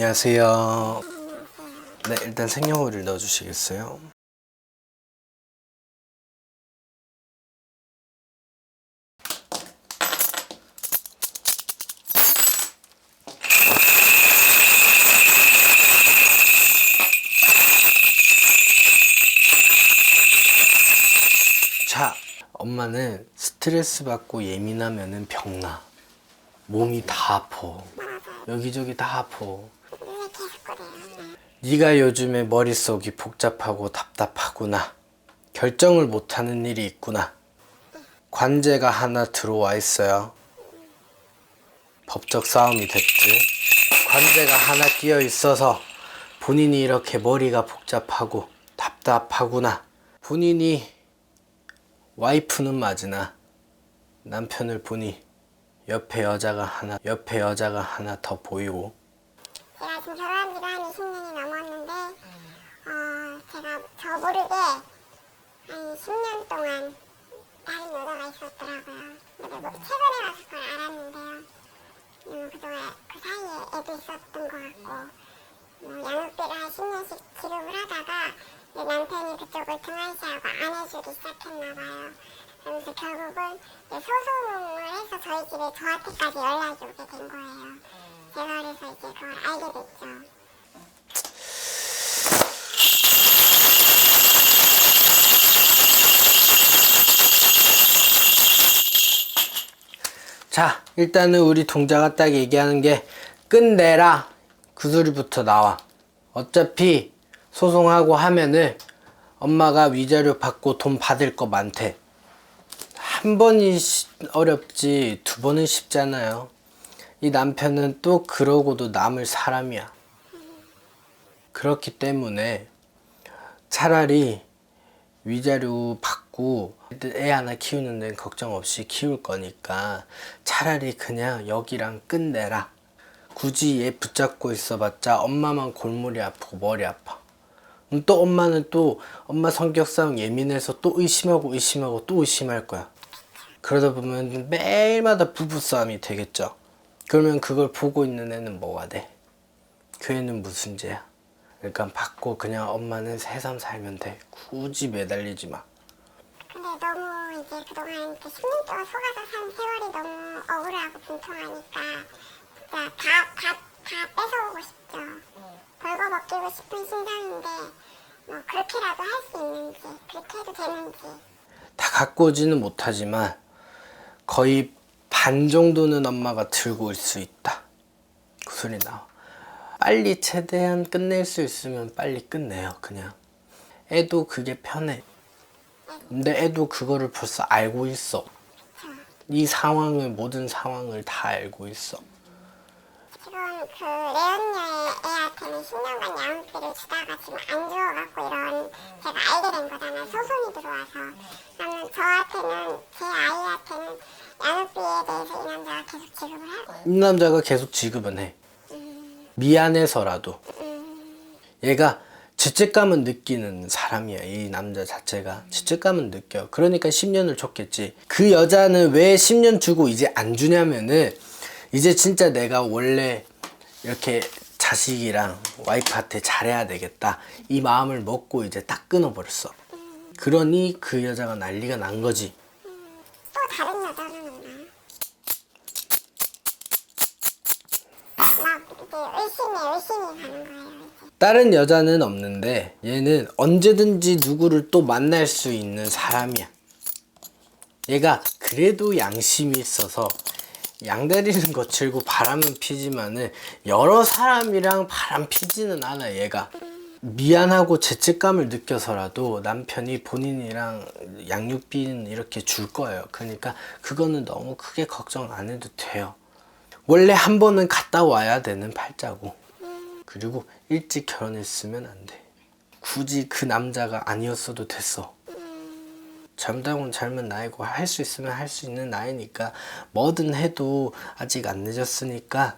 안녕하세요. 네, 일단 생년월일 넣어주시겠어요? 자, 엄마는 스트레스 받고 예민하면은 병나. 몸이 다 아파. 여기저기 다 아파. 네가 요즘에 머릿속이 복잡하고 답답하구나. 결정을 못하는 일이 있구나. 관제가 하나 들어와 있어요. 법적 싸움이 됐지. 관제가 하나 끼어 있어서 본인이 이렇게 머리가 복잡하고 답답하구나. 본인이 와이프는 맞으나 남편을 보니 옆에 여자가 하나 더 보이고. 제가 지금 결혼한 지가 한 20년이 넘었는데 제가 저 모르게 한 10년 동안 다른 여자가 있었더라고요. 근데 뭐 최근에 와서 그걸 알았는데요. 그동안 그 사이에 애도 있었던 것 같고 양육비를 한 10년씩 지급을 하다가 남편이 그쪽을 등한시하고 안 해주기 시작했나봐요. 그래서 결국은 소송을 해서 저희 집에 저한테까지 연락이 오게 된 거예요. 제가 그래서 이제 그걸 알게 됐죠. 자, 일단은 우리 동자가 딱 얘기하는 게 끝내라. 그 소리부터 나와. 어차피 소송하고 하면은 엄마가 위자료 받고 돈 받을 거 많대. 한 번이 어렵지 두 번은 쉽잖아요. 이 남편은 또 그러고도 남을 사람이야. 그렇기 때문에 차라리 위자료 받고 애 하나 키우는 데는 걱정 없이 키울 거니까 차라리 그냥 여기랑 끝내라. 굳이 얘 붙잡고 있어봤자 엄마만 골머리 아프고 머리 아파. 또 엄마는 또 엄마 성격상 예민해서 또 의심하고 또 의심할 거야. 그러다 보면 매일마다 부부싸움이 되겠죠. 그러면 그걸 보고 있는 애는 뭐가 돼? 그 애는 무슨 죄야? 그러니까 받고 그냥 엄마는 새삼 살면 돼. 굳이 매달리지 마. 근데 너무 이제 그동안 10년 동안 속아서 산 세월이 너무 억울하고 분통하니까 진짜 다 뺏어오고 싶죠. 벌거벗기고 싶은 심정인데 뭐 그렇게라도 할 수 있는지, 그렇게 해도 되는지. 다 갖고 오지는 못하지만 거의 반 정도는 엄마가 들고 올 수 있다. 그 소리 나와. 빨리 최대한 끝낼 수 있으면 빨리 끝내요. 그냥 애도 그게 편해. 근데 애도 그거를 벌써 알고 있어. 이 상황을, 모든 상황을 다 알고 있어. 지금 그 레언녀의 애한테는 10년간 양육비를 주다가 지금 안 주어갖고 이런 제가 알게 된 거잖아요. 소송이 들어와서. 그러면 저한테는, 제 아이한테는 양육비에 대해서 이 남자가 계속 지급을 하고. 이 남자가 계속 지급은 해. 미안해서라도. 얘가 죄책감은 느끼는 사람이야. 이 남자 자체가 죄책감은 느껴. 그러니까 10년을 줬겠지. 그 여자는 왜 10년 주고 이제 안 주냐면은 이제 진짜 내가 원래 이렇게 자식이랑 와이프한테 잘해야 되겠다 이 마음을 먹고 이제 딱 끊어버렸어. 그러니 그 여자가 난리가 난 거지. 또 다른 여자는 없나요? 막 이제 의심이 가는 거예요. 이제. 다른 여자는 없는데 얘는 언제든지 누구를 또 만날 수 있는 사람이야. 얘가 그래도 양심이 있어서 양다리는 거칠고 바람은 피지만은 여러 사람이랑 바람 피지는 않아. 얘가 미안하고 죄책감을 느껴서라도 남편이 본인이랑 양육비는 이렇게 줄 거예요. 그러니까 그거는 너무 크게 걱정 안 해도 돼요. 원래 한 번은 갔다 와야 되는 팔자고. 그리고 일찍 결혼했으면 안 돼. 굳이 그 남자가 아니었어도 됐어. 젊다고는 젊은 나이고 할 수 있으면 할 수 있는 나이니까 뭐든 해도 아직 안 늦었으니까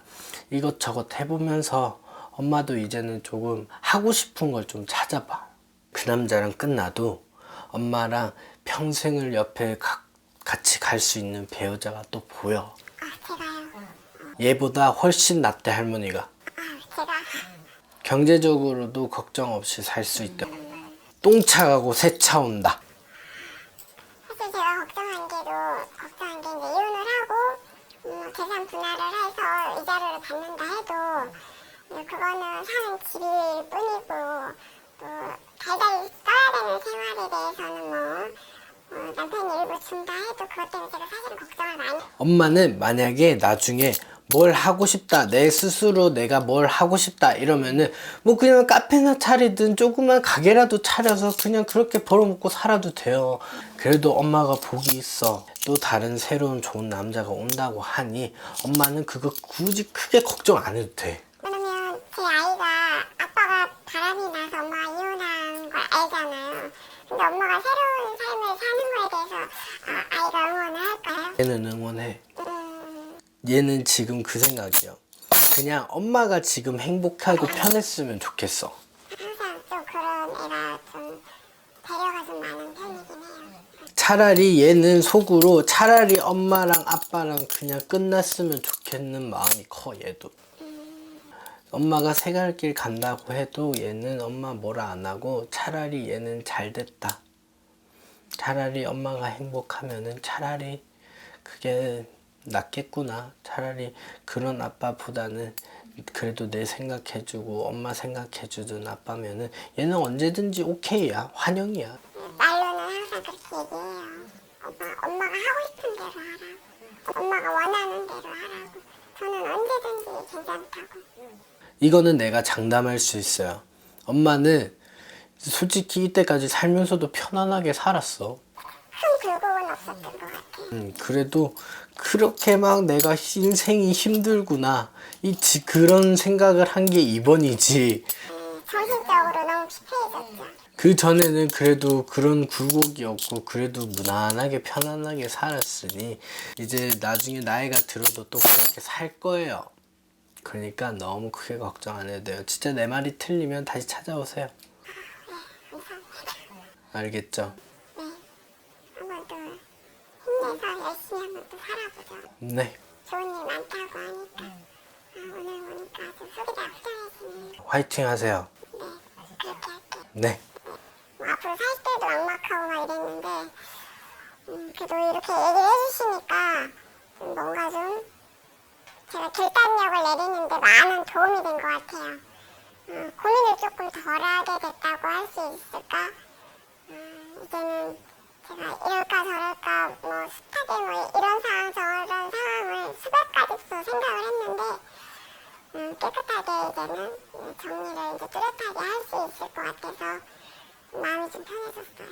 이것저것 해보면서 엄마도 이제는 조금 하고 싶은 걸 좀 찾아봐. 그 남자랑 끝나도 엄마랑 평생을 옆에 같이 갈 수 있는 배우자가 또 보여. 제가요? 얘보다 훨씬 낫대 할머니가. 제가 경제적으로도 걱정 없이 살 수 있다. 똥차 가고 새 차 온다. 사실 제가 걱정한 게 이제 이혼을 하고 재산 분할을 해서 이자료를 받는다 해도 그거는 사는 집일 뿐이고 또 달달이 써야 되는 생활에 대해서는 남편이 일부 준다 해도 그것 때문에 제가 사실은 걱정을 많이 엄마는 만약에 나중에 뭘 하고 싶다, 내 스스로 내가 뭘 하고 싶다 이러면은 뭐 그냥 카페나 차리든 조그만 가게라도 차려서 그냥 그렇게 벌어먹고 살아도 돼요. 그래도 엄마가 복이 있어. 또 다른 새로운 좋은 남자가 온다고 하니 엄마는 그거 굳이 크게 걱정 안 해도 돼. 왜냐면 제 아이가 아빠가 바람이 나서 엄마가 이혼한 걸 알잖아요. 근데 엄마가 새로운 삶을 사는 거에 대해서 아이가 응원을 할까요? 얘는 응원해. 얘는 지금 그 생각이야. 그냥 엄마가 지금 행복하고 편했으면 좋겠어. 항상 좀 그런 애가 좀 배려가 좀 많은 편이긴 해요. 차라리 얘는 속으로 차라리 엄마랑 아빠랑 그냥 끝났으면 좋겠는 마음이 커. 얘도 엄마가 새 갈 길 간다고 해도 얘는 엄마 뭐라 안 하고 차라리 얘는 잘 됐다. 차라리 엄마가 행복하면은 차라리 그게 낫겠구나. 차라리 그런 아빠보다는 그래도 내 생각해주고 엄마 생각해주던 아빠면은 얘는 언제든지 오케이야. 환영이야. 말로는 항상 그렇게 얘기해요. 엄마가 하고 싶은 대로 하라고. 엄마가 원하는 대로 하라고. 저는 언제든지 괜찮다고. 이거는 내가 장담할 수 있어요. 엄마는 솔직히 이때까지 살면서도 편안하게 살았어. 큰 굴곡은 없었던 것 같아요. 그래도 그렇게 막 내가 인생이 힘들구나 그런 생각을 한 게 이번이지. 정신적으로 너무 피폐해졌죠. 그 전에는 그래도 그런 굴곡이 없고 그래도 무난하게 편안하게 살았으니 이제 나중에 나이가 들어도 또 그렇게 살 거예요. 그러니까 너무 크게 걱정 안 해도 돼요. 진짜 내 말이 틀리면 다시 찾아오세요. 알겠죠? 한번 또 힘내서 열심히 한번 또 살아보죠. 네. 좋은 일 많다고 하니까 오늘 보니까 좀 속이 다 후련해지네요. 화이팅 하세요. 그렇게 할게요. 네. 앞으로 살 때도 막막하고 막 이랬는데 그래도 이렇게 얘기를 해주시니까 좀 뭔가 좀 제가 결단력을 내리는데 많은 도움이 된 것 같아요. 고민을 조금 덜하게 됐다고 할 수 있을까? 이제는 제가 이럴까 저럴까 뭐 숱하게 뭐 이런 상황 저런 상황을 수백 가지도 생각을 했는데 깨끗하게 이제는 정리를 이제 뚜렷하게 할 수 있을 것 같아서 마음이 좀 편해졌어요.